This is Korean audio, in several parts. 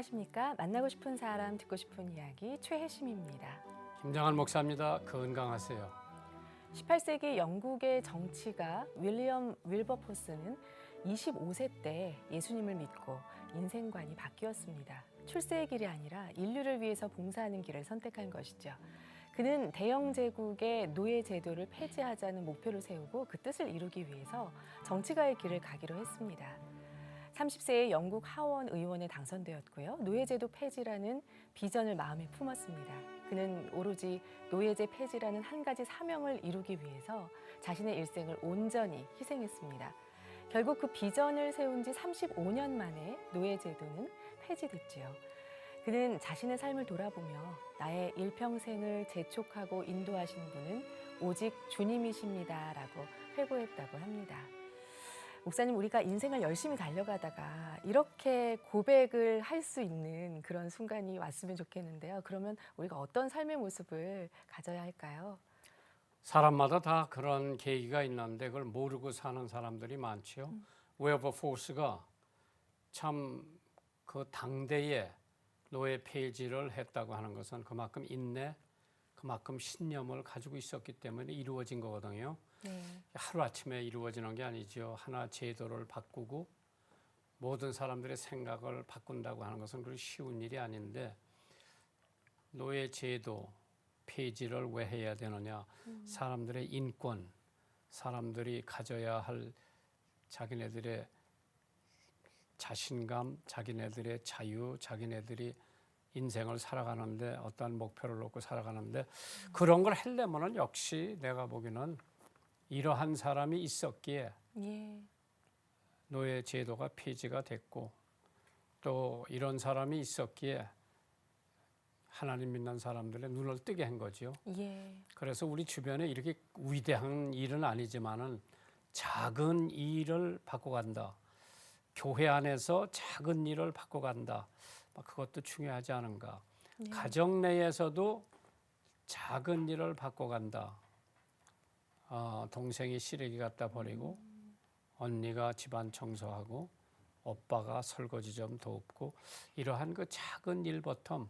안녕하십니까? 만나고 싶은 사람, 듣고 싶은 이야기 최혜심입니다. 김장한 목사입니다. 건강하세요. 18세기 영국의 정치가 윌리엄 윌버포스는 25세 때 예수님을 믿고 인생관이 바뀌었습니다. 출세의 길이 아니라 인류를 위해서 봉사하는 길을 선택한 것이죠. 그는 대영 제국의 노예 제도를 폐지하자는 목표를 세우고 그 뜻을 이루기 위해서 정치가의 길을 가기로 했습니다. 30세에 영국 하원 의원에 당선되었고요. 노예제도 폐지라는 비전을 마음에 품었습니다. 그는 오로지 노예제 폐지라는 한 가지 사명을 이루기 위해서 자신의 일생을 온전히 희생했습니다. 결국 그 비전을 세운 지 35년 만에 노예제도는 폐지됐지요. 그는 자신의 삶을 돌아보며 나의 일평생을 재촉하고 인도하신 분은 오직 주님이십니다라고 회고했다고 합니다. 목사님, 우리가 인생을 열심히 달려가다가 이렇게 고백을 할 수 있는 그런 순간이 왔으면 좋겠는데요. 그러면 우리가 어떤 삶의 모습을 가져야 할까요? 사람마다 다 그런 계기가 있는데 그걸 모르고 사는 사람들이 많지요. 윌버포스가 참 그 당대에 노예 폐지를 했다고 하는 것은 그만큼 인내, 그만큼 신념을 가지고 있었기 때문에 이루어진 거거든요. 네. 하루아침에 이루어지는 게 아니죠. 하나 제도를 바꾸고 모든 사람들의 생각을 바꾼다고 하는 것은 그리 쉬운 일이 아닌데 노예 제도 폐지를 왜 해야 되느냐. 사람들의 인권, 사람들이 가져야 할 자기네들의 자신감, 자기네들의 자유, 자기네들이 인생을 살아가는데 어떠한 목표를 놓고 살아가는데 그런 걸 하려면 역시 내가 보기에는 이러한 사람이 있었기에 예. 노예 제도가 폐지가 됐고 또 이런 사람이 있었기에 하나님 믿는 사람들의 눈을 뜨게 한 거죠. 예. 그래서 우리 주변에 이렇게 위대한 일은 아니지만은 작은 일을 바꿔간다. 교회 안에서 작은 일을 바꿔간다. 그것도 중요하지 않은가. 예. 가정 내에서도 작은 일을 바꿔간다. 동생이 시래기 갖다 버리고 언니가 집안 청소하고 오빠가 설거지 좀 돕고 이러한 그 작은 일부터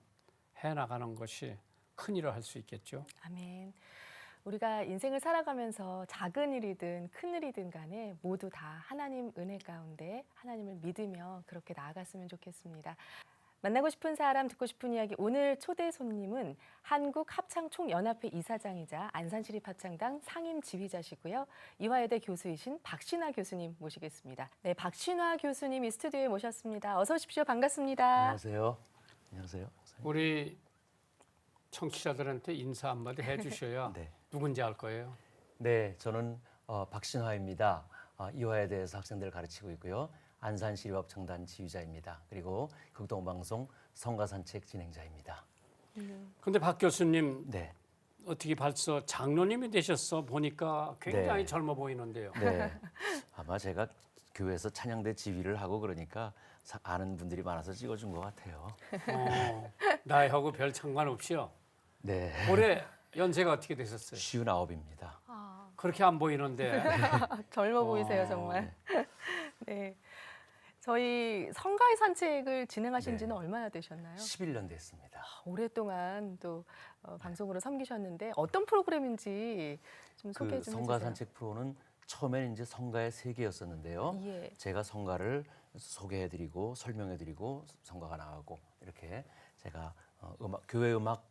해나가는 것이 큰 일을 할 수 있겠죠. 아멘. 우리가 인생을 살아가면서 작은 일이든 큰 일이든 간에 모두 다 하나님 은혜 가운데 하나님을 믿으며 그렇게 나아갔으면 좋겠습니다. 만나고 싶은 사람, 듣고 싶은 이야기. 오늘 초대 손님은 한국합창총연합회 이사장이자 안산시립합창단 상임 지휘자시고요. 이화여대 교수이신 박신화 교수님 모시겠습니다. 네, 박신화 교수님이 스튜디오에 모셨습니다. 어서 오십시오. 반갑습니다. 안녕하세요. 안녕하세요. 우리 청취자들한테 인사 한마디 해주셔야 네. 누군지 알 거예요. 네, 저는 박신화입니다. 이화여대에서 학생들을 가르치고 있고요. 안산시립합창단 지휘자입니다. 그리고 극동방송 성가산책 진행자입니다. 근데 박 교수님 네, 어떻게 벌써 장로님이 되셨어 보니까 굉장히 네. 젊어 보이는데요. 네. 아마 제가 교회에서 찬양대 지휘를 하고 그러니까 아는 분들이 많아서 찍어준 것 같아요. 나이하고 별 상관없이요. 네, 올해 연세가 어떻게 되셨어요? 59입니다. 그렇게 안 보이는데 젊어 보이세요, 정말. 네. 저희 성가의 산책을 진행하신 지는 얼마나 되셨나요? 11년 됐습니다. 오랫동안 또 방송으로 섬기셨는데 어떤 프로그램인지 좀 소개 좀 성가 해주세요. 산책 프로는 처음에는 이제 성가의 세계였었는데요. 예. 제가 성가를 소개해드리고 설명해드리고 성가가 나가고 이렇게 제가 교회 음악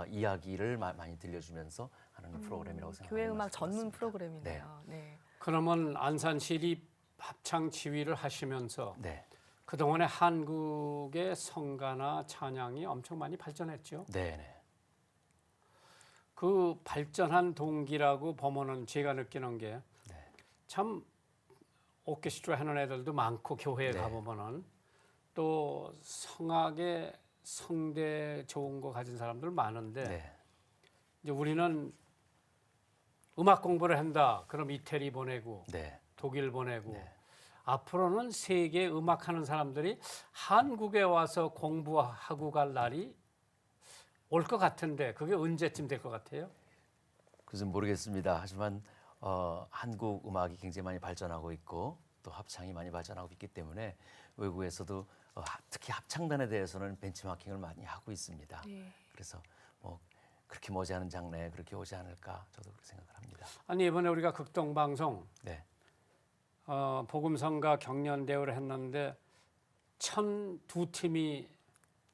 이야기를 많이 들려주면서 하는 프로그램이라고 생각합니다. 교회 음악 전문 프로그램이네요. 네. 그러면 안산시립 합창 지휘를 하시면서 네, 그동안에 한국의 성가나 찬양이 엄청 많이 발전했죠. 네, 네. 그 발전한 동기라고 보면은 제가 느끼는 게 참 오케스트라 하는 애들도 많고 교회에 네. 가보면은 또 성악에 성대 좋은 거 가진 사람들 많은데 네. 이제 우리는 음악 공부를 한다. 그럼 이태리 보내고 네. 독일 보내고 네. 앞으로는 세계 음악하는 사람들이 한국에 와서 공부하고 갈 날이 올 것 같은데 그게 언제쯤 될 것 같아요? 그것은 모르겠습니다. 하지만 한국 음악이 굉장히 많이 발전하고 있고 또 합창이 많이 발전하고 있기 때문에 외국에서도 특히 합창단에 대해서는 벤치마킹을 많이 하고 있습니다. 네. 그래서 뭐 그렇게 머지않은 장래에 그렇게 오지 않을까 저도 그렇게 생각을 합니다. 아니 이번에 우리가 극동방송 네, 복음성가 경연대회를 했는데 1,002팀이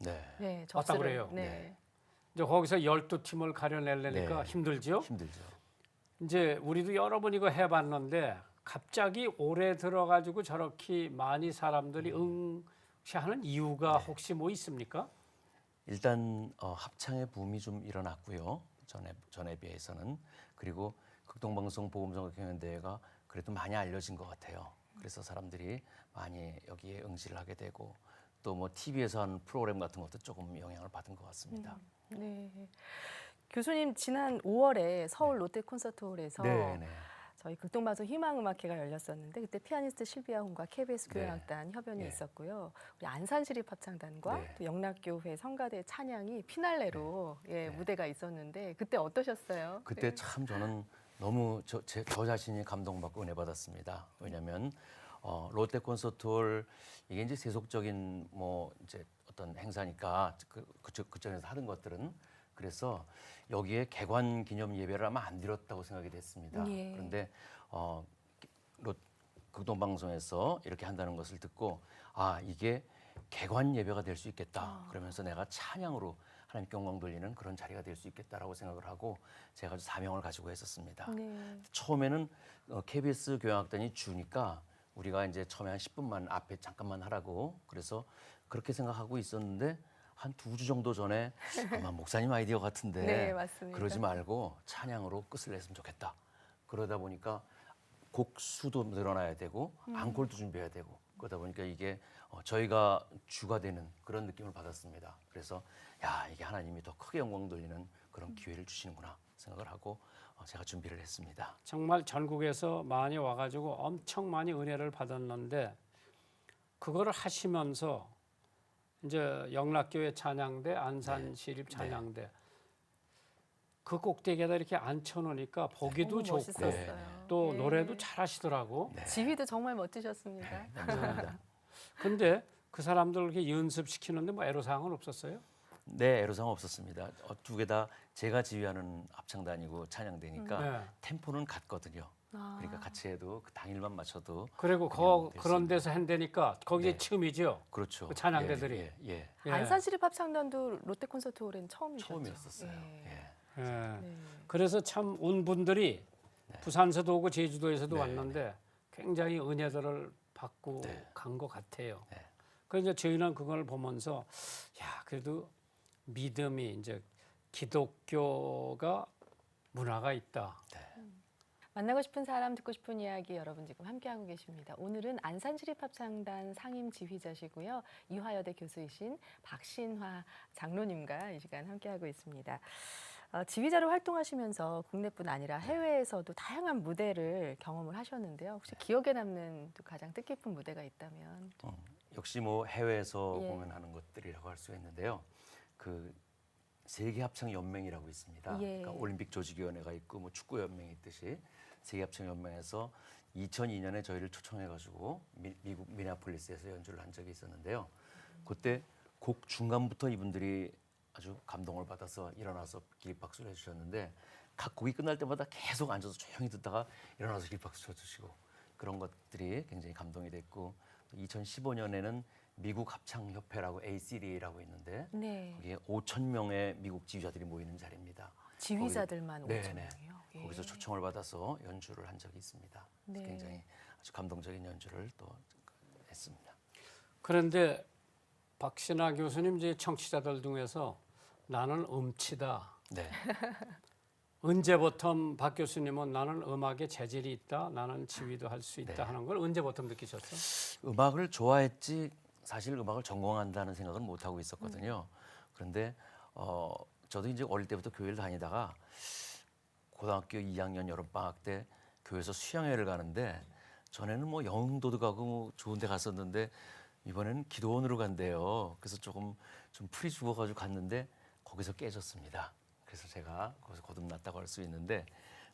네, 네, 왔다 접수를- 그래요. 네. 이제 거기서 12팀을 가려내려니까 네. 힘들죠. 힘들죠. 이제 우리도 여러 번 이거 해봤는데 갑자기 올해 들어가지고 저렇게 많이 사람들이 응시하는 이유가 혹시 뭐 있습니까? 일단 합창의 붐이 좀 일어났고요. 전에 비해서는. 그리고 극동방송 복음성가 경연대회가 그래도 많이 알려진 것 같아요. 그래서 사람들이 많이 여기에 응시를 하게 되고 또 뭐 TV에서 하는 프로그램 같은 것도 조금 영향을 받은 것 같습니다. 네. 교수님 지난 5월에 서울 롯데 콘서트홀에서 네, 네. 저희 극동방송 희망음악회가 열렸었는데 그때 피아니스트 실비아 홍과 KBS 네. 교향악단 협연이 네. 있었고요. 우리 안산시립합창단과 네. 또 영락교회 성가대 찬양이 피날레로 예, 네. 무대가 있었는데 그때 어떠셨어요? 그때 네. 참 저는 너무 저 자신이 감동받고 은혜 받았습니다. 왜냐하면 롯데 콘서트홀 이게 이제 세속적인 뭐 이제 어떤 행사니까 그쪽에서 하는 것들은 그래서 여기에 개관 기념 예배를 아마 안 드렸다고 생각이 됐습니다. 예. 그런데 극동방송에서 이렇게 한다는 것을 듣고 아 이게 개관 예배가 될 수 있겠다. 그러면서 내가 찬양으로 하나님께 영광 돌리는 그런 자리가 될 수 있겠다라고 생각을 하고 제가 아주 사명을 가지고 했었습니다. 네. 처음에는 KBS 교향악단이 주니까 우리가 이제 처음에 한 10분만 앞에 잠깐만 하라고 그래서 그렇게 생각하고 있었는데 한 2주 정도 전에 아마 목사님 아이디어 같은데 네, 맞습니다. 그러지 말고 찬양으로 끝을 냈으면 좋겠다. 그러다 보니까 곡 수도 늘어나야 되고 앙콜도 준비해야 되고 그러다 보니까 이게 저희가 주가 되는 그런 느낌을 받았습니다. 그래서 야 이게 하나님이 더 크게 영광 돌리는 그런 기회를 주시는구나 생각을 하고 제가 준비를 했습니다. 정말 전국에서 많이 와가지고 엄청 많이 은혜를 받았는데 그거를 하시면서 이제 영락교회 찬양대, 안산시립 찬양대 그 꼭대기에다 이렇게 앉혀놓으니까 보기도 너무 좋고 멋있었어요. 또 예. 노래도 잘하시더라고. 지휘도 정말 멋지셨습니다. 감사합니다. 근데 그 사람들 이렇게 연습시키는데 뭐 애로사항은 없었어요? 네, 애로사항 없었습니다. 두 개 다 제가 지휘하는 합창단이고 찬양대니까 네. 템포는 같거든요. 아. 그러니까 같이 해도 그 당일만 맞춰도 그리고 그냥 그런 됐습니다. 데서 한다니까 거기에 네. 처음이죠. 그렇죠. 그 찬양대들이. 예. 예. 안산시립합창단도 롯데 콘서트홀엔 처음이셨죠? 처음이었었어요. 예. 예. 예. 네. 그래서 참 온 분들이 부산서도 오고 제주도에서도 네, 왔는데 굉장히 은혜들을 받고 네. 간 것 같아요. 네. 그래서 이제 저희는 그걸 보면서 야 그래도 믿음이 이제 기독교가 문화가 있다. 만나고 싶은 사람, 듣고 싶은 이야기 여러분 지금 함께하고 계십니다. 오늘은 안산시립합창단 상임 지휘자시고요. 이화여대 교수이신 박신화 장로님과 이 시간 함께하고 있습니다. 지휘자로 활동하시면서 국내뿐 아니라 해외에서도 다양한 무대를 경험을 하셨는데요. 혹시 기억에 남는 또 가장 뜻깊은 무대가 있다면? 역시 뭐 해외에서 예. 공연하는 것들이라고 할 수가 있는데요. 그 세계 합창 연맹이라고 있습니다. 예. 그러니까 올림픽 조직위원회가 있고 뭐 축구 연맹이 있듯이 세계 합창 연맹에서 2002년에 저희를 초청해가지고 미국 미네아폴리스에서 연주를 한 적이 있었는데요. 그때 곡 중간부터 이분들이 아주 감동을 받아서 일어나서 기립박수를 해주셨는데 각 곡이 끝날 때마다 계속 앉아서 조용히 듣다가 일어나서 기립박수 쳐주시고 그런 것들이 굉장히 감동이 됐고 2015년에는 미국 합창협회라고 ACD라고 있는데 네. 거기에 5천 명의 미국 지휘자들이 모이는 자리입니다. 지휘자들만 네, 5천 네. 명이요? 예. 거기서 초청을 받아서 연주를 한 적이 있습니다. 그래서 네. 굉장히 아주 감동적인 연주를 또 했습니다. 그런데 박신하 교수님 이제 청취자들 중에서 나는 음치다. 네. 언제부터 박 교수님은 나는 음악에 재질이 있다. 나는 지휘도 할 수 있다 네. 하는 걸 언제부터 느끼셨어? 음악을 좋아했지 사실 음악을 전공한다는 생각은 못 하고 있었거든요. 그런데 저도 이제 어릴 때부터 교회를 다니다가 고등학교 2학년 여름 방학 때 교회에서 수양회를 가는데 전에는 뭐 영흥도도 가고 뭐 좋은 데 갔었는데 이번에는 기도원으로 간대요. 그래서 조금 좀 풀이 죽어가지고 갔는데 거기서 깨졌습니다. 그래서 제가 거기서 거듭났다고 할 수 있는데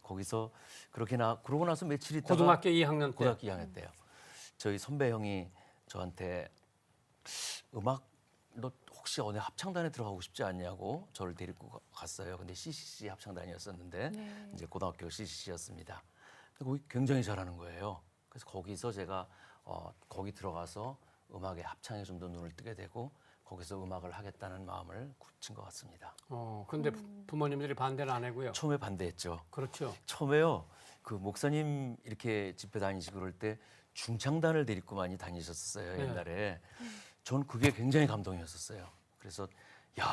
거기서 그러고 나서 며칠 있다가 고등학교 2학년 때. 고등학교 2학년 때요. 저희 선배 형이 저한테 음악 너 혹시 어느 합창단에 들어가고 싶지 않냐고 저를 데리고 갔어요. 근데 CCC 합창단이었었는데 네. 이제 고등학교 CCC였습니다. 거기 굉장히 잘하는 거예요. 그래서 거기서 제가 거기 들어가서 음악에 합창에 좀 더 눈을 뜨게 되고 거기서 음악을 하겠다는 마음을 굳힌 것 같습니다. 근데 부모님들이 반대는 안 하고요. 처음에 반대했죠. 그렇죠. 처음에요. 그 목사님 이렇게 집회 다니시고 그럴 때 중창단을 데리고 많이 다니셨었어요. 네. 옛날에. 전 그게 굉장히 감동이었었어요. 그래서 야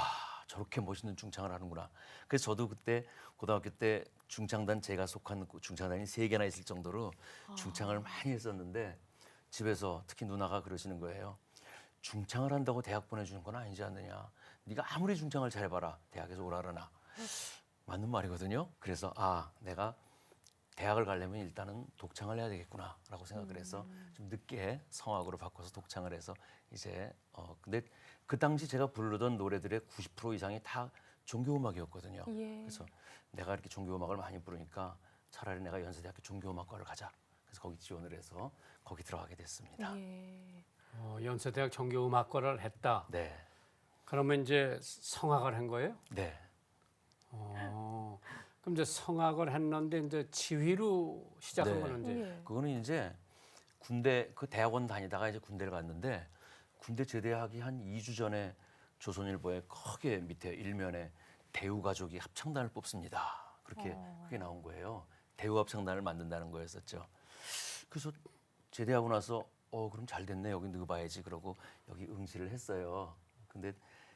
저렇게 멋있는 중창을 하는구나. 그래서 저도 그때 고등학교 때 중창단 제가 속한 그 중창단이 3개나 있을 정도로 중창을 많이 했었는데 집에서 특히 누나가 그러시는 거예요. 중창을 한다고 대학 보내주는 건 아니지 않느냐. 네가 아무리 중창을 잘해봐라. 대학에서 오라 그러나. 맞는 말이거든요. 그래서 내가 대학을 가려면 일단은 독창을 해야 되겠구나라고 생각을 해서 좀 늦게 성악으로 바꿔서 독창을 해서 이제 근데 그 당시 제가 부르던 노래들의 90% 이상이 다 종교음악이었거든요. 예. 그래서 내가 이렇게 종교음악을 많이 부르니까 차라리 내가 연세대학교 종교음악과를 가자. 그래서 거기 지원을 해서 거기 들어가게 됐습니다. 예. 연세대학 종교음악과를 했다. 네, 그러면 이제 성악을 한 거예요? 네, 그럼 이제 성악을 했는데 이제 지휘로 시작한 네. 거는 이제 예. 그거는 이제 군대 그 대학원 다니다가 이제 군대를 갔는데 군대 제대하기 한 2주 전에 조선일보에 크게 밑에 일면에 대우 가족이 합창단을 뽑습니다. 그렇게 그게 나온 거예요. 대우 합창단을 만든다는 거였었죠. 그래서 제대하고 나서 그럼 잘 됐네 여기 넣어봐야지 그러고 여기 응시를 했어요. 근데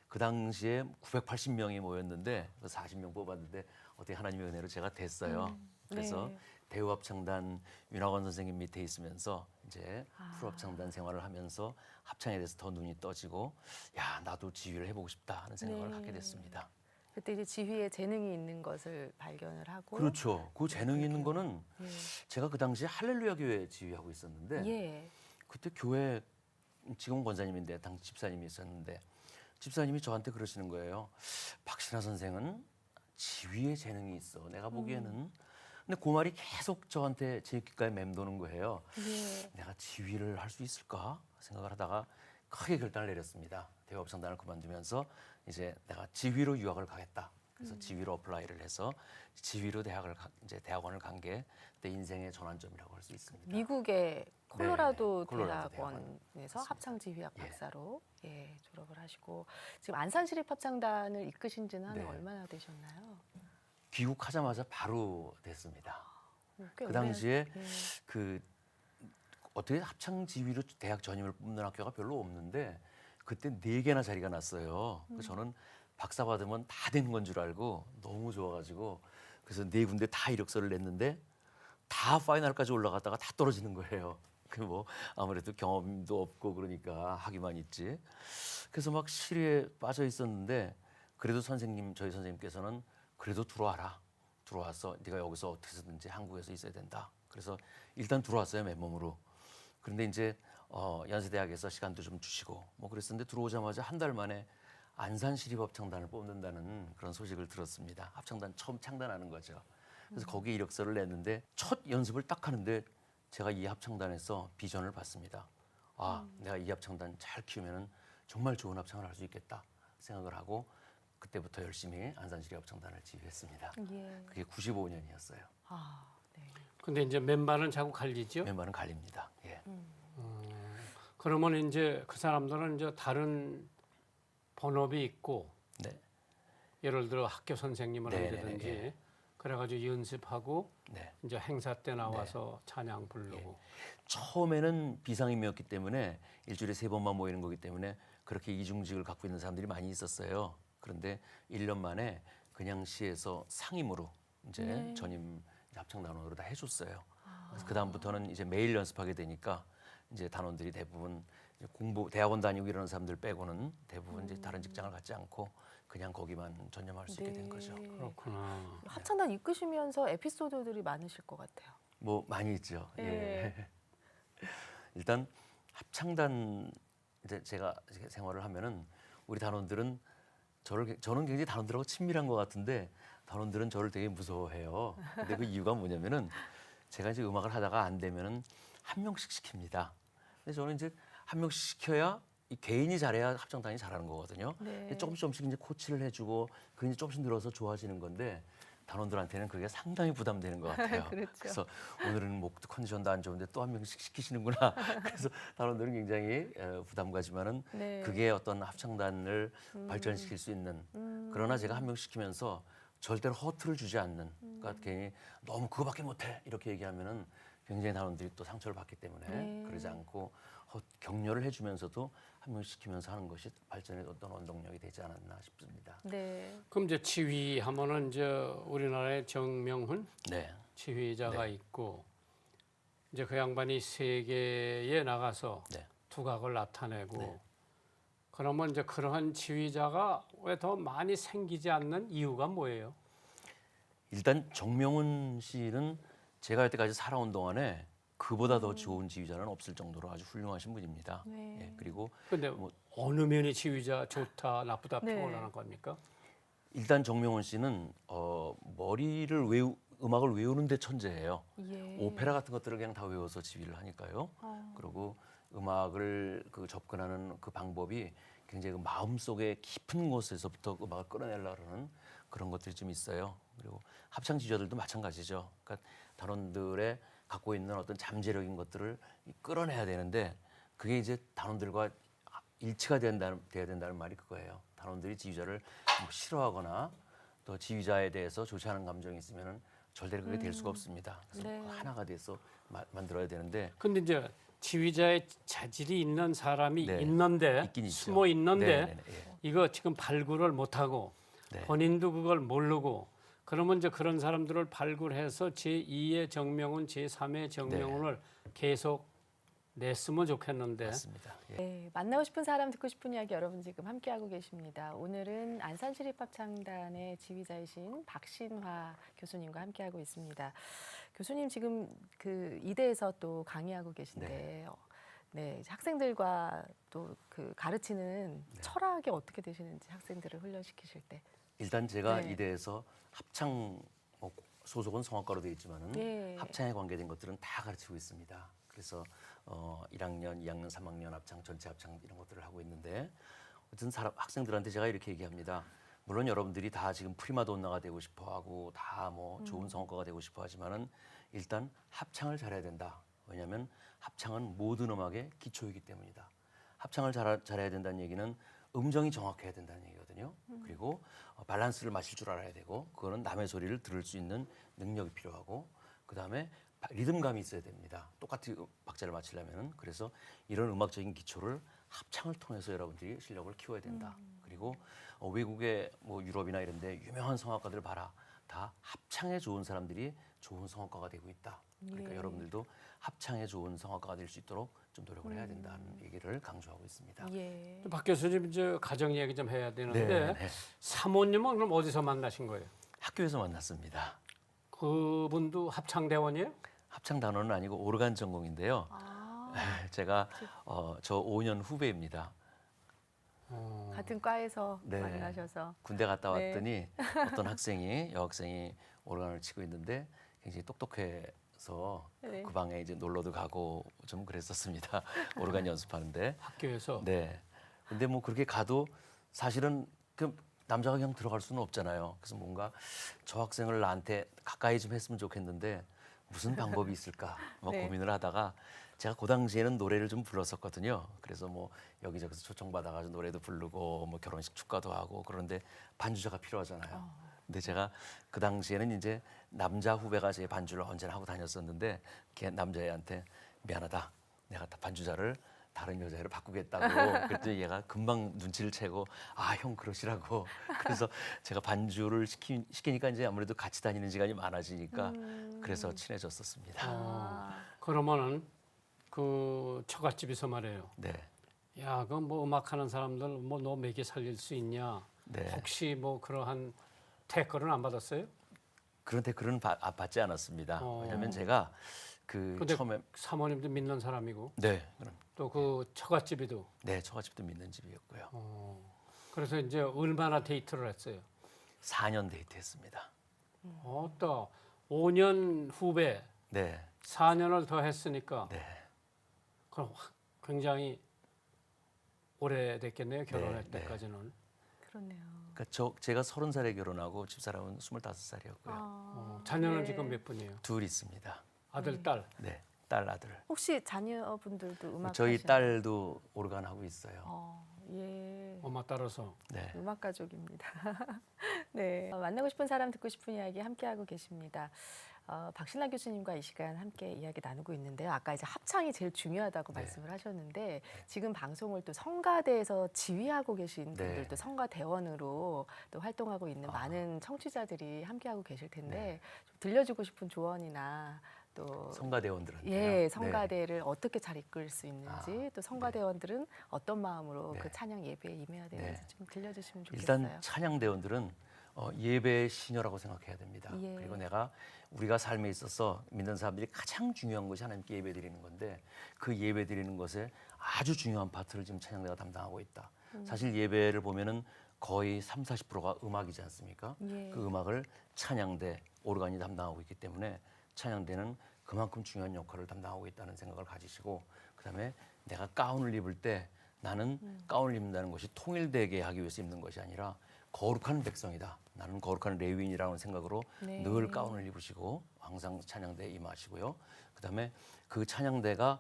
그 당시에 980명이 모였는데 40명 뽑았는데 어떻게 하나님의 은혜로 제가 됐어요. 그래서 네. 대우합창단 윤학원 선생님 밑에 있으면서 이제 프로합창단 생활을 하면서 합창에 대해서 더 눈이 떠지고 야 나도 지휘를 해보고 싶다 하는 생각을 네. 갖게 됐습니다. 그때 이제 지휘에 재능이 있는 것을 발견을 하고. 그렇죠. 그 재능이 있는 거는 예. 제가 그 당시에 할렐루야 교회 지휘하고 있었는데 예. 그때 교회 지금 권사님인데 당 집사님이 있었는데 집사님이 저한테 그러시는 거예요. 박신하 선생은 지휘에 재능이 있어. 내가 보기에는. 근데 그 말이 계속 저한테 제 귓가에 맴도는 거예요. 예. 내가 지휘를 할 수 있을까 생각을 하다가 크게 결단을 내렸습니다. 대우합창단을 그만두면서 이제 내가 지휘로 유학을 가겠다. 그래서 지휘로 어플라이를 해서 지휘로 이제 대학원을 간 게 내 인생의 전환점이라고 할 수 있습니다. 미국의 콜로라도 콜로라도 대학원에서 합창 지휘학 예. 박사로 졸업을 하시고 지금 안산시립 합창단을 이끄신 지는 한 네. 얼마나 되셨나요? 귀국하자마자 바로 됐습니다. 꽤 그 당시에 오래- 예. 그 어떻게 합창 지휘로 대학 전임을 뽑는 학교가 별로 없는데 그때 4개나 자리가 났어요. 그래서 저는 박사 받으면 다 된 건 줄 알고 너무 좋아가지고 그래서 4군데 다 이력서를 냈는데 다 파이널까지 올라갔다가 다 떨어지는 거예요. 그 뭐 아무래도 경험도 없고 그러니까 하기만 있지. 그래서 막 시리에 빠져 있었는데 그래도 저희 선생님께서는 그래도 들어와라. 들어와서 네가 여기서 어떻게 해서든지 한국에서 있어야 된다. 그래서 일단 들어왔어요 맨몸으로. 그런데 이제 연세대학에서 시간도 좀 주시고 뭐 그랬었는데 들어오자마자 한 달 만에 안산시립합창단을 뽑는다는 그런 소식을 들었습니다. 합창단 처음 창단하는 거죠. 그래서 거기에 이력서를 냈는데 첫 연습을 딱 하는데 제가 이 합창단에서 비전을 봤습니다. 내가 이 합창단 잘 키우면은 정말 좋은 합창을 할 수 있겠다 생각을 하고 그때부터 열심히 안산시립합창단을 지휘했습니다. 예. 그게 95년이었어요. 네. 근데 이제 멤버는 자꾸 갈리죠. 멤버는 갈립니다. 예. 그러면 이제 그 사람들은 이제 다른 본업이 있고 네. 예를 들어 학교 선생님을 네네네, 한다든지 예. 그래가지고 연습하고 네. 이제 행사 때 나와서 찬양 부르고 처음에는 비상임이었기 때문에 일주일에 3번만 모이는 거기 때문에 그렇게 이중직을 갖고 있는 사람들이 많이 있었어요. 그런데 1년 만에 그냥 시에서 상임으로 이제 전임 합창단원으로 다 해줬어요. 그래서 그 다음부터는 이제 매일 연습하게 되니까 이제 단원들이 대부분 이제 대학원 다니고 이러는 사람들 빼고는 대부분 이제 다른 직장을 갖지 않고 그냥 거기만 전념할 수 있게 된 거죠. 그렇구나. 합창단 이끄시면서 에피소드들이 많으실 것 같아요. 뭐 많이 있죠. 예. 예. 일단 합창단 이제 제가 생활을 하면은 우리 단원들은 저는 굉장히 단원들하고 친밀한 것 같은데 단원들은 저를 되게 무서워해요. 근데 그 이유가 뭐냐면은 제가 이제 음악을 하다가 안 되면은 한 명씩 시킵니다. 근데 저는 이제 한 명씩 시켜야 이 개인이 잘해야 합창단이 잘하는 거거든요. 네. 조금씩 이제 코치를 해주고 그 이제 조금씩 늘어서 좋아지는 건데 단원들한테는 그게 상당히 부담되는 것 같아요. 그렇죠. 그래서 오늘은 목 컨디션도 안 좋은데 또 한 명씩 시키시는구나. 그래서 단원들은 굉장히 부담 가지만은 네. 그게 어떤 합창단을 발전시킬 수 있는. 그러나 제가 한 명 시키면서 절대로 허투를 주지 않는. 그러니까 괜히 너무 그거밖에 못해 이렇게 얘기하면은 굉장히 단원들이 또 상처를 받기 때문에 네. 그러지 않고 격려를 해주면서도 한 명 시키면서 하는 것이 발전의 어떤 원동력이 되지 않았나 싶습니다. 네. 그럼 이제 지휘하면은 이제 우리나라의 정명훈 네, 지휘자가 있고 이제 그 양반이 세계에 나가서 네. 두각을 나타내고 네. 그러면 이제 그러한 지휘자가 왜 더 많이 생기지 않는 이유가 뭐예요? 일단 정명훈 씨는 제가 여태까지 살아온 동안에 그보다 더 좋은 지휘자는 없을 정도로 아주 훌륭하신 분입니다. 네. 예, 그리고 근데 뭐- 어느 면이 지휘자 좋다 나쁘다 네. 평을 하는 겁니까? 일단 정명훈 씨는 음악을 외우는 데 천재예요. 예. 오페라 같은 것들을 그냥 다 외워서 지휘를 하니까요. 그리고 음악을 그 접근하는 그 방법이 굉장히 그 마음속에 깊은 곳에서부터 음악을 끌어내려고 하는 그런 것들이 좀 있어요. 그리고 합창 지휘자들도 마찬가지죠. 그러니까 단원들의 갖고 있는 어떤 잠재력인 것들을 끌어내야 되는데 그게 이제 단원들과 일치가 돼야 된다는 말이 그거예요. 단원들이 지휘자를 뭐 싫어하거나 또 지휘자에 대해서 좋지 않은 감정이 있으면은 절대로 그게 될 수가 없습니다. 그래서 네. 하나가 돼서 만들어야 되는데 근데 이제 지휘자의 자질이 있는 사람이 네. 있는데 있긴 있죠. 숨어 있는데 네, 네, 네, 예. 이거 지금 발굴을 못하고 네. 본인도 그걸 모르고 그러면 이제 그런 사람들을 발굴해서 제2의 정명훈, 제3의 정명훈을 계속 냈으면 좋겠는데 맞습니다. 예. 네, 만나고 싶은 사람 듣고 싶은 이야기 여러분 지금 함께하고 계십니다. 오늘은 안산시립합창단의 지휘자이신 박신화 교수님과 함께하고 있습니다. 교수님 지금 그 이대에서 또 강의하고 계신데 네, 학생들과 또 그 가르치는 철학이 어떻게 되시는지 학생들을 훈련시키실 때. 일단 제가 네. 이대에서 합창 소속은 성악과로 되어 있지만은 네. 합창에 관계된 것들은 다 가르치고 있습니다. 그래서 1학년, 2학년, 3학년 합창, 전체 합창 이런 것들을 하고 있는데 어떤 학생들한테 제가 이렇게 얘기합니다. 물론 여러분들이 다 지금 프리마돈나가 되고 싶어하고 다 뭐 좋은 성악가가 되고 싶어하지만은 일단 합창을 잘해야 된다. 왜냐하면 합창은 모든 음악의 기초이기 때문이다. 합창을 잘해야 된다는 얘기는 음정이 정확해야 된다는 얘기거든요. 그리고 밸런스를 맞출 줄 알아야 되고 그거는 남의 소리를 들을 수 있는 능력이 필요하고 그다음에 리듬감이 있어야 됩니다. 똑같이 박자를 맞추려면은 그래서 이런 음악적인 기초를 합창을 통해서 여러분들이 실력을 키워야 된다. 그리고 외국의 뭐 유럽이나 이런 데 유명한 성악가들 봐라. 다 합창에 좋은 사람들이 좋은 성악가가 되고 있다. 그러니까 예. 여러분들도 합창에 좋은 성악가가 될 수 있도록 좀 노력을 해야 된다는 얘기를 강조하고 있습니다. 예. 박 교수님 이제 가정 얘기 좀 해야 되는데 네, 네. 사모님은 그럼 어디서 만나신 거예요? 학교에서 만났습니다. 그분도 합창대원이에요? 합창 단원은 아니고 오르간 전공인데요. 제가 저 5년 후배입니다. 같은 과에서 네. 만나셔서. 군대 갔다 네. 왔더니 어떤 여학생이 오르간을 치고 있는데 굉장히 똑똑해서 네. 그 방에 이제 놀러도 가고 좀 그랬었습니다. 오르간 연습하는데. 학교에서 네. 근데 뭐 그렇게 가도 사실은 그 남자가 그냥 들어갈 수는 없잖아요. 그래서 뭔가 저 학생을 나한테 가까이 좀 했으면 좋겠는데 무슨 방법이 있을까 막 네. 고민을 하다가 제가 그 당시에는 노래를 좀 불렀었거든요. 그래서 뭐 여기저기서 초청받아가지고 노래도 부르고 뭐 결혼식 축가도 하고 그런데 반주자가 필요하잖아요. 근데 제가 그 당시에는 이제 남자 후배가 제 반주를 언제나 하고 다녔었는데 걔 남자애한테 미안하다. 내가 반주자를 다른 여자애로 바꾸겠다고 그랬더니 얘가 금방 눈치를 채고 아 형 그러시라고 그래서 제가 반주를 시키니까 이제 아무래도 같이 다니는 시간이 많아지니까 그래서 친해졌었습니다. 그러면은 그 처갓집에서 말해요. 네, 야, 그 뭐 음악하는 사람들 뭐 너 매개 살릴 수 있냐? 네. 혹시 뭐 그러한 태클은 안 받았어요? 그런 댓글은 받지 않았습니다. 왜냐하면 제가 그 근데 처음에 사모님도 믿는 사람이고 네, 그럼 또 그 처갓집이도 네 처갓집도 믿는 집이었고요. 그래서 이제 얼마나 데이트를 했어요? 4년 데이트했습니다. 또 5년 후배 네, 4년을 더 했으니까 네, 그럼 굉장히 오래됐겠네요. 결혼할 네. 때까지는. 그렇네요. 그러니까 제가 30살에 결혼하고 집사람은 25살이었고요. 자녀는 네. 지금 몇 분이에요? 둘 있습니다. 아들, 딸. 네, 딸, 아들. 혹시 자녀분들도 음악 저희 하시나요? 딸도 오르간 하고 있어요. 예. 엄마 따라서. 네. 음악 가족입니다. 네, 만나고 싶은 사람 듣고 싶은 이야기 함께 하고 계십니다. 박신라 교수님과 이 시간 함께 이야기 나누고 있는데요. 아까 이제 합창이 제일 중요하다고 네. 말씀을 하셨는데 지금 방송을 또 성가대에서 지휘하고 계신 네. 분들도 성가대원으로 또 활동하고 있는 많은 청취자들이 함께 하고 계실 텐데 네. 좀 들려주고 싶은 조언이나 또 성가대원들한테. 예, 성가대를 어떻게 잘 이끌 수 있는지 또 성가대원들은 어떤 마음으로 네. 그 찬양 예배에 임해야 되는지 네. 좀 들려주시면 좋겠어요. 일단 찬양대원들은 예배의 시녀라고 생각해야 됩니다. 예. 그리고 우리가 삶에 있어서 믿는 사람들이 가장 중요한 것이 하나님께 예배 드리는 건데 그 예배 드리는 것에 아주 중요한 파트를 지금 찬양대가 담당하고 있다. 사실 예배를 보면은 거의 30~40%가 음악이지 않습니까? 예. 그 음악을 찬양대, 오르간이 담당하고 있기 때문에 찬양대는 그만큼 중요한 역할을 담당하고 있다는 생각을 가지시고 그다음에 내가 가운을 입을 때 나는 가운을 입는다는 것이 통일되게 하기 위해서 입는 것이 아니라 거룩한 백성이다. 나는 거룩한 레위인이라는 생각으로 네. 늘 가운을 입으시고 항상 찬양대에 임하시고요. 그다음에 그 찬양대가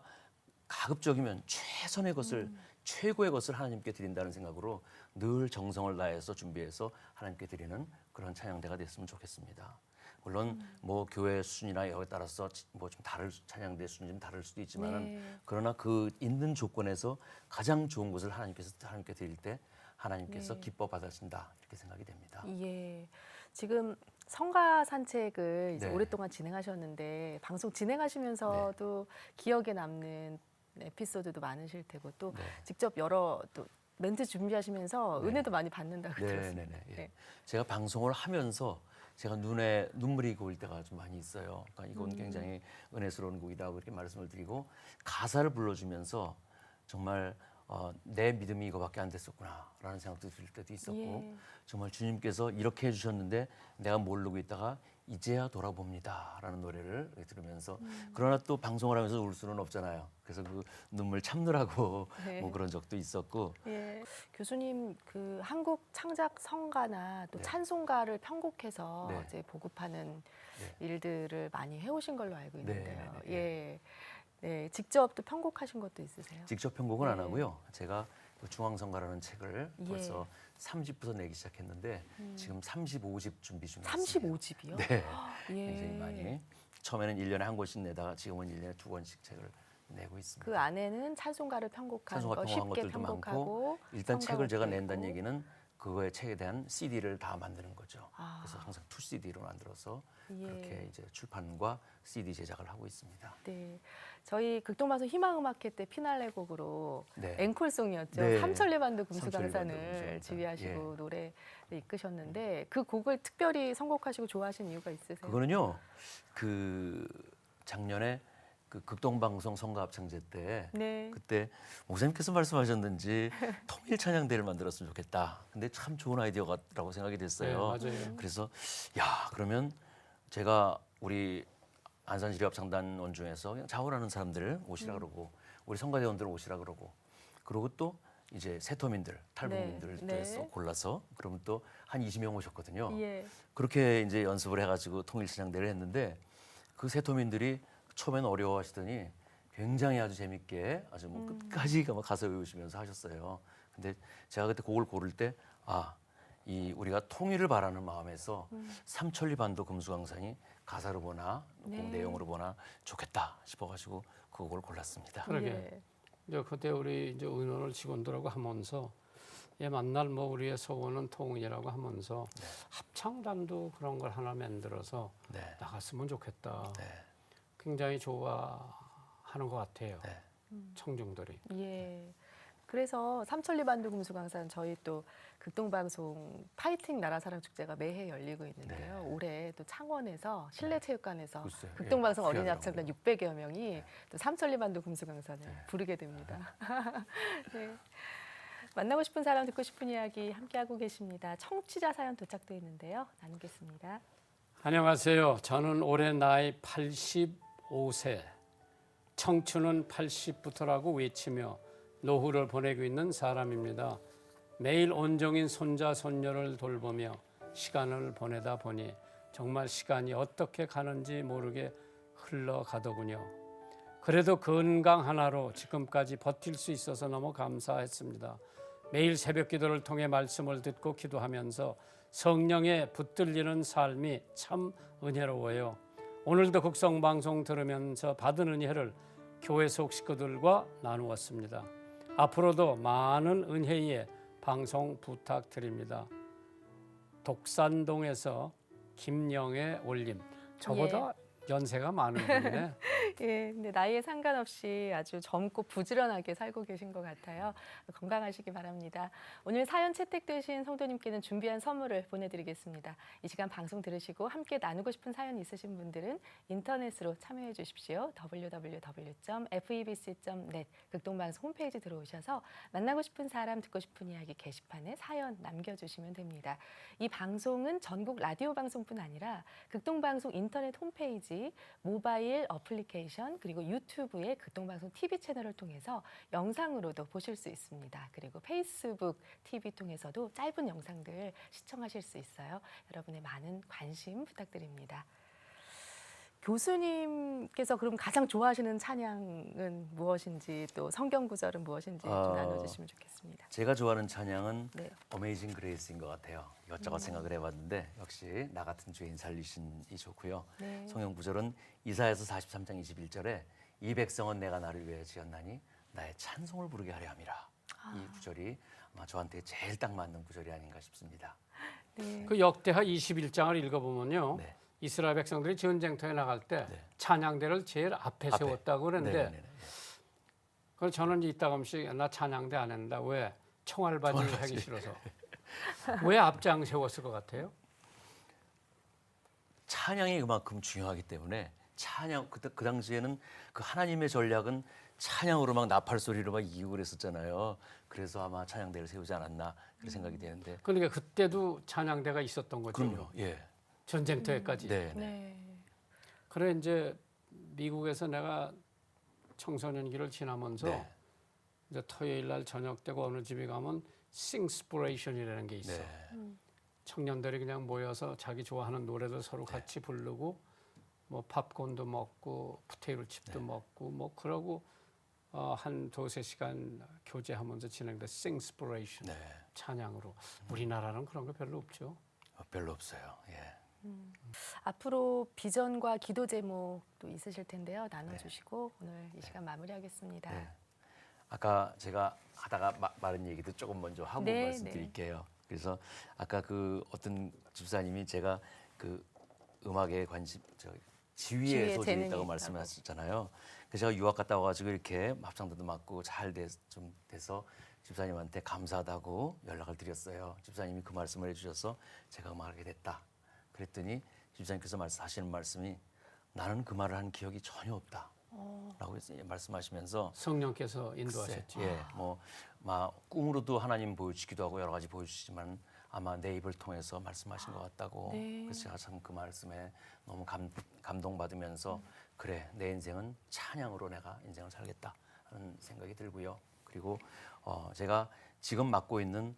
가급적이면 최선의 것을 최고의 것을 하나님께 드린다는 생각으로 늘 정성을 다해서 준비해서 하나님께 드리는 그런 찬양대가 됐으면 좋겠습니다. 물론 뭐 교회 수준이나 여기에 따라서 뭐 좀 다를 찬양대 수준이 좀 다를 수도 있지만은 네. 그러나 그 있는 조건에서 가장 좋은 것을 하나님께 드릴 때 하나님께서 네. 기뻐 받으신다 이렇게 생각이 됩니다. 예. 지금 성가 산책을 이제 네. 오랫동안 진행하셨는데 방송 진행하시면서도 기억에 남는 에피소드도 많으실 테고 또 네. 직접 여러 또 멘트 준비하시면서 네. 은혜도 많이 받는다고 들었습니다. 네네네. 예. 네. 제가 방송을 하면서 제가 눈에 눈물이 고일 때가 좀 많이 있어요. 그러니까 이건 굉장히 은혜스러운 곡이라고 이렇게 말씀을 드리고 가사를 불러주면서 정말 내 믿음이 이거밖에 안 됐었구나라는 생각도 들 때도 있었고 예. 정말 주님께서 이렇게 해주셨는데 내가 모르고 있다가 이제야 돌아봅니다라는 노래를 들으면서 그러나 또 방송을 하면서 울 수는 없잖아요. 그래서 그 눈물 참느라고 네. 뭐 그런 적도 있었고 예. 교수님 그 한국 창작 성가나 또 네. 찬송가를 편곡해서 네. 이제 보급하는 네. 일들을 많이 해오신 걸로 알고 있는데요. 네, 네, 네. 예. 네, 직접 또 편곡하신 것도 있으세요? 직접 편곡은 안 네. 하고요. 제가 그 중앙성가라는 책을 예. 벌써 3집부터 내기 시작했는데 지금 35집 준비 중에 있습니다. 35집이요? 네, 예. 굉장히 많이. 처음에는 1년에 한 권씩 내다가 지금은 1년에 2권씩 책을 내고 있습니다. 그 안에는 찬송가를 편곡한 찬송가 거 편곡한 쉽게 것들도 편곡하고 일단 책을 제가 성가곡도 낸다는 있고. 얘기는 그거의 책에 대한 CD를 다 만드는 거죠. 아. 그래서 항상 2CD로 만들어서 예. 그렇게 이제 출판과 CD 제작을 하고 있습니다. 네, 저희 극동방송 희망음악회 때 피날레 곡으로 네. 앵콜송이었죠. 네. 삼천리 반도 삼천리 반도 금수강산을 금수강산. 지휘하시고 노래를 이끄셨는데 그 곡을 특별히 선곡하시고 좋아하신 이유가 있으세요? 그거는요. 그 작년에 그 극동방송 성가합창제 때 네. 그때 목사님께서 말씀하셨는지 통일 찬양대를 만들었으면 좋겠다. 근데 참 좋은 아이디어라고 생각이 됐어요. 네, 맞아요. 그래서 야 그러면 제가 우리 안산시립합창단 원중에서 그냥 자원하는 사람들 오시라 그러고 우리 성가대원들 오시라 그러고 그리고 또 이제 세터민들 탈북민들을 네, 해서 네. 골라서 그러면 또 한 20명 오셨거든요. 예. 그렇게 이제 연습을 해가지고 통일 찬양대를 했는데 그 세터민들이 처음에는 어려워하시더니 굉장히 아주 재밌게 아주 뭐 끝까지 가서 외우시면서 하셨어요. 근데 제가 그때 곡을 고를 때 이 우리가 통일을 바라는 마음에서 삼천리 반도 금수강산이 가사로 보나 네. 곡 내용으로 보나 좋겠다 싶어가지고 그 곡을 골랐습니다. 그러게. 예. 이제 그때 우리 이제 의논을 직원들하고 하면서 만날 뭐 우리의 소원은 통일이라고 하면서 합창단도 그런 걸 하나 만들어서 네. 나갔으면 좋겠다. 네. 굉장히 좋아하는 것 같아요. 네. 청중들이. 예. 그래서 삼천리 반도 금수강산 저희 또 극동방송 파이팅 나라사랑 축제가 매해 열리고 있는데요. 네. 올해 또 창원에서 실내체육관에서 글쎄요. 예, 극동방송 어린이 후회하더라고요. 합창단 600여 명이 또 삼천리 반도 금수강산을 부르게 됩니다. 네. 만나고 싶은 사람 듣고 싶은 이야기 함께하고 계십니다. 청취자 사연 도착돼 있는데요. 나누겠습니다. 안녕하세요. 저는 올해 나이 85세. 청춘은 80부터라고 외치며 노후를 보내고 있는 사람입니다. 매일 온종일 손자 손녀를 돌보며 시간을 보내다 보니 정말 시간이 어떻게 가는지 모르게 흘러가더군요. 그래도 건강 하나로 지금까지 버틸 수 있어서 너무 감사했습니다. 매일 새벽 기도를 통해 말씀을 듣고 기도하면서 성령에 붙들리는 삶이 참 은혜로워요. 오늘도 극성방송 들으면서 받은 은혜를 교회 속 식구들과 나누었습니다. 앞으로도 많은 은혜의 방송 부탁드립니다. 독산동에서 김영애 올림. 저보다 연세가 많은 분이네. 예, 근데 나이에 상관없이 아주 젊고 부지런하게 살고 계신 것 같아요. 건강하시기 바랍니다. 오늘 사연 채택되신 성도님께는 준비한 선물을 보내드리겠습니다. 이 시간 방송 들으시고 함께 나누고 싶은 사연 있으신 분들은 인터넷으로 참여해 주십시오. www.febc.net 극동방송 홈페이지 들어오셔서 만나고 싶은 사람, 듣고 싶은 이야기 게시판에 사연 남겨주시면 됩니다. 이 방송은 전국 라디오 방송뿐 아니라 극동방송 인터넷 홈페이지, 모바일 어플리케이션, 그리고 유튜브의 극동방송 TV 채널을 통해서 영상으로도 보실 수 있습니다. 그리고 페이스북 TV 통해서도 짧은 영상들 시청하실 수 있어요. 여러분의 많은 관심 부탁드립니다. 교수님께서 그럼 가장 좋아하시는 찬양은 무엇인지, 또 성경 구절은 무엇인지 좀 나눠주시면 좋겠습니다. 제가 좋아하는 찬양은 네. 어메이징 그레이스인 것 같아요. 이것저것 생각을 해봤는데 역시 나 같은 죄인 살리신이 좋고요. 네. 성경 구절은 이사야서 43장 21절에 이 백성은 내가 나를 위해 지었나니 나의 찬송을 부르게 하려 함이라. 이 구절이 아마 저한테 제일 딱 맞는 구절이 아닌가 싶습니다. 네. 그 역대하 21장을 읽어보면요. 네. 이스라엘 백성들이 전쟁터에 나갈 때 네. 찬양대를 제일 앞에 세웠다고 그러는데 네, 네, 네. 그걸 저는 이따금씩 나 찬양대 안 한다. 왜? 총알바지 하기 싫어서. 왜 앞장 세웠을 것 같아요? 찬양이 그만큼 중요하기 때문에 찬양 그 당시에는 그 하나님의 전략은 찬양으로 막 나팔 소리로 막 이기고 그랬었잖아요. 그래서 아마 찬양대를 세우지 않았나 그런 생각이 되는데. 그러니까 그때도 찬양대가 있었던 거죠. 그럼요. 예. 전쟁터에까지. 네. 네. 네. 그래 이제 미국에서 내가 청소년기를 지나면서 네. 이제 토요일 날 저녁 때고 어느 집에 가면 싱스피레이션이라는 게 있어. 네. 청년들이 그냥 모여서 자기 좋아하는 노래도 서로 같이 부르고 뭐 팝콘도 먹고 포테이토 칩도 먹고 뭐 그러고 한 두세 시간 교제하면서 진행된 싱스피레이션 네. 찬양으로. 우리나라는 그런 거 별로 없죠. 별로 없어요. 예. 앞으로 비전과 기도 제목도 있으실 텐데요. 나눠주시고 오늘 이 시간 마무리하겠습니다. 네. 아까 제가 하다가 마른 얘기도 조금 먼저 하고 네, 말씀드릴게요. 그래서 아까 그 어떤 집사님이 제가 그 음악에 관심, 지휘에 지휘에 소질이 재능이 있다고 있다고. 말씀하셨잖아요. 그래서 제가 유학 갔다 와가지고 이렇게 합창단도 맡고 잘 좀 돼서 집사님한테 감사하다고 연락을 드렸어요. 집사님이 그 말씀을 해주셔서 제가 음악을 하게 됐다. 그랬더니 집사님께서 하시는 말씀이 나는 그 말을 한 기억이 전혀 없다. 라고 말씀하시면서 성령께서 인도하셨죠. 예, 막 꿈으로도 하나님 보여주기도 하고 여러 가지 보여주시지만 아마 내 입을 통해서 말씀하신 것 같다고. 네. 그래서 제가 참 그 말씀에 너무 감동받으면서 그래 내 인생은 찬양으로 내가 인생을 살겠다 하는 생각이 들고요. 그리고 제가 지금 맡고 있는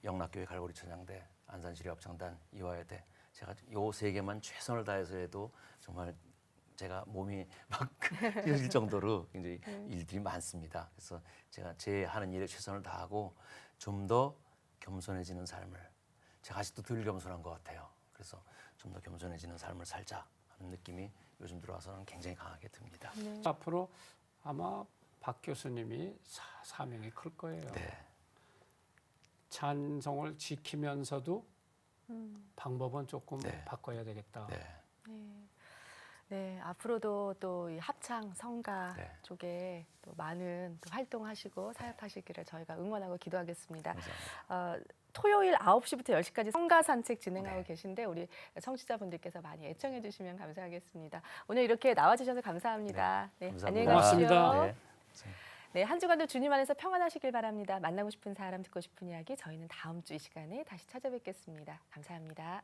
영락교회 갈고리 찬양대, 안산시리 합창단, 이화여대 제가 요 세 개만 최선을 다해서 해도 정말 제가 몸이 막 뛰어질 정도로 굉장히 일들이 많습니다. 그래서 제가 제 하는 일에 최선을 다하고 좀 더 겸손해지는 삶을, 제가 아직도 덜 겸손한 것 같아요. 그래서 좀 더 겸손해지는 삶을 살자 하는 느낌이 요즘 들어와서는 굉장히 강하게 듭니다. 앞으로 아마 박 교수님이 사명이 클 거예요. 네. 찬송을 지키면서도 방법은 조금 네. 바꿔야 되겠다. 네. 네, 앞으로도 또 이 합창 성가 네. 쪽에 또 많은 또 활동하시고 사역하시기를 저희가 응원하고 기도하겠습니다. 감사합니다. 토요일 9시부터 10시까지 성가 산책 진행하고 네. 계신데 우리 청취자분들께서 많이 애청해 주시면 감사하겠습니다. 오늘 이렇게 나와주셔서 감사합니다. 네, 감사합니다. 안녕히 고맙습니다. 가십시오. 네. 네, 한 주간도 주님 안에서 평안하시길 바랍니다. 만나고 싶은 사람, 듣고 싶은 이야기 저희는 다음 주 이 시간에 다시 찾아뵙겠습니다. 감사합니다.